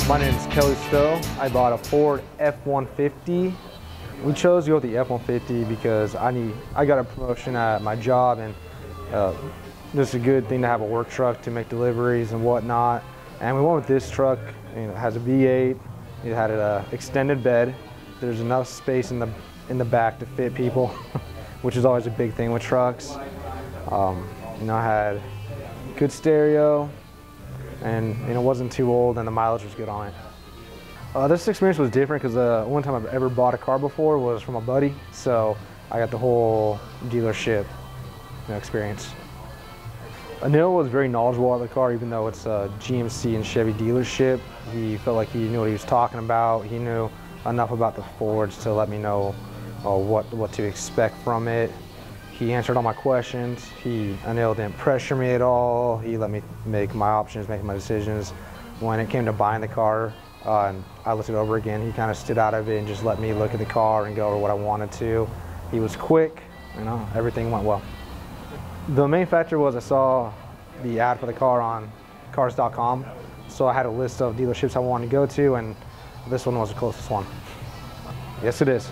My name is Kelly Stowe. I bought a Ford F-150. We chose to go with the F-150 because I got a promotion at my job, and this is a good thing to have a work truck to make deliveries and whatnot. And we went with this truck. It has a V8. It had an extended bed. There's enough space in the back to fit people, which is always a big thing with trucks. I had good stereo, and it wasn't too old, and the mileage was good on it. This experience was different because the one time I've ever bought a car before was from a buddy, so I got the whole dealership experience. Anil was very knowledgeable about the car, even though it's a GMC and Chevy dealership. He felt like he knew what he was talking about. He knew enough about the Fords to let me know what to expect from it. He answered all my questions. Anil didn't pressure me at all. He let me make my options, make my decisions. When it came to buying the car, and I looked it over again, he kind of stood out of it and just let me look at the car and go over what I wanted to. He was quick, everything went well. The main factor was I saw the ad for the car on cars.com, so I had a list of dealerships I wanted to go to, and this one was the closest one. Yes, it is.